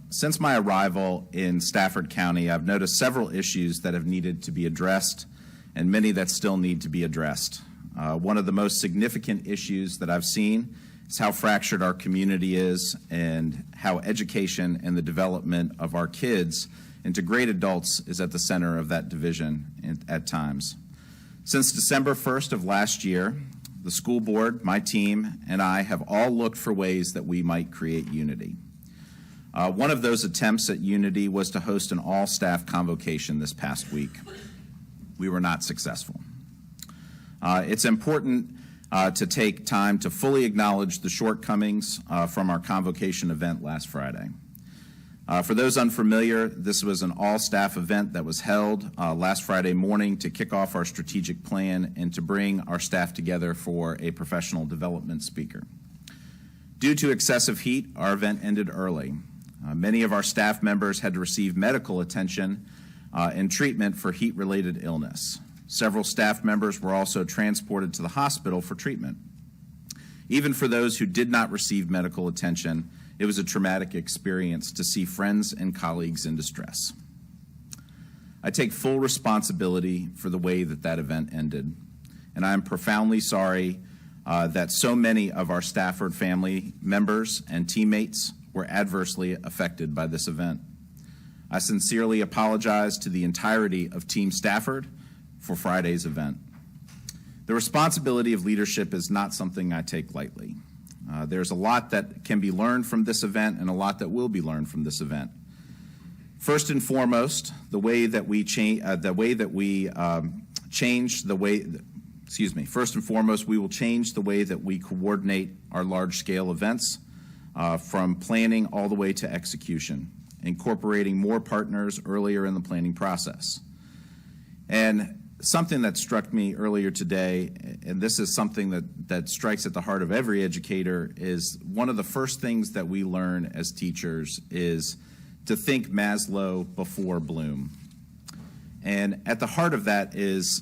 Since my arrival in Stafford County, I've noticed several issues that have needed to be addressed and many that still need to be addressed. One of the most significant issues that I've seen is how fractured our community is and how education and the development of our kids into great adults is at the center of that division at times. Since December 1st of last year, the school board, my team, and I have all looked for ways that we might create unity. One of those attempts at unity was to host an all-staff convocation this past week. We were not successful. It's important to take time to fully acknowledge the shortcomings from our convocation event last Friday. For those unfamiliar, this was an all-staff event that was held last Friday morning to kick off our strategic plan and to bring our staff together for a professional development speaker. Due to excessive heat, our event ended early. Many of our staff members had to receive medical attention and treatment for heat-related illness. Several staff members were also transported to the hospital for treatment. Even for those who did not receive medical attention, it was a traumatic experience to see friends and colleagues in distress. I take full responsibility for the way that event ended, and I am profoundly sorry that so many of our Stafford family members and teammates were adversely affected by this event. I sincerely apologize to the entirety of Team Stafford for Friday's event. The responsibility of leadership is not something I take lightly. There's a lot that can be learned from this event and a lot that will be learned from this event. First and foremost, First and foremost, we will change the way that we coordinate our large-scale events, from planning all the way to execution, incorporating more partners earlier in the planning process. And something that struck me earlier today, and this is something that strikes at the heart of every educator, is one of the first things that we learn as teachers is to think Maslow before Bloom. And at the heart of that is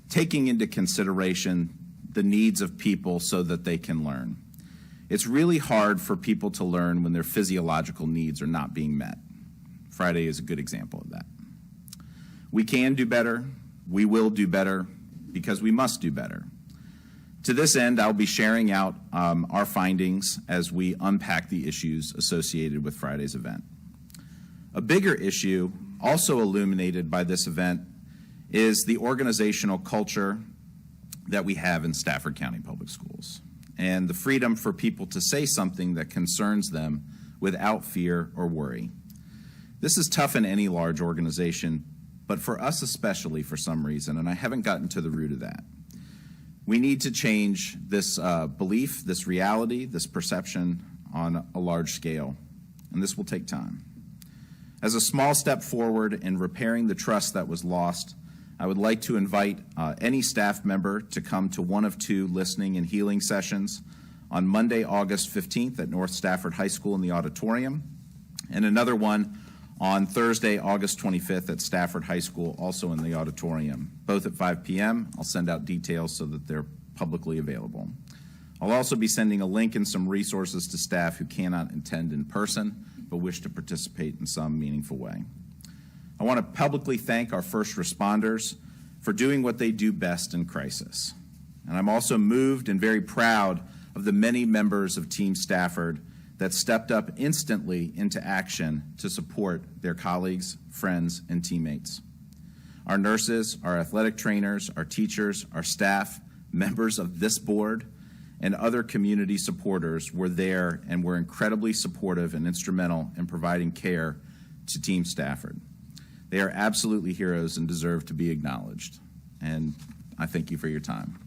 taking into consideration the needs of people so that they can learn. It's really hard for people to learn when their physiological needs are not being met. Friday is a good example of that. We can do better. We will do better because we must do better. To this end, I'll be sharing out our findings as we unpack the issues associated with Friday's event. A bigger issue also illuminated by this event is the organizational culture that we have in Stafford County Public Schools and the freedom for people to say something that concerns them without fear or worry. This is tough in any large organization, but for us especially for some reason, and I haven't gotten to the root of that. We need to change this belief, this reality, this perception on a large scale, and this will take time. As a small step forward in repairing the trust that was lost, I would like to invite any staff member to come to one of two listening and healing sessions on Monday, August 15th at North Stafford High School in the auditorium, and another one on Thursday, August 25th at Stafford High School, also in the auditorium, both at 5 p.m. I'll send out details so that they're publicly available. I'll also be sending a link and some resources to staff who cannot attend in person but wish to participate in some meaningful way. I want to publicly thank our first responders for doing what they do best in crisis. And I'm also moved and very proud of the many members of Team Stafford that stepped up instantly into action to support their colleagues, friends, and teammates. Our nurses, our athletic trainers, our teachers, our staff, members of this board, and other community supporters were there and were incredibly supportive and instrumental in providing care to Team Stafford. They are absolutely heroes and deserve to be acknowledged. And I thank you for your time.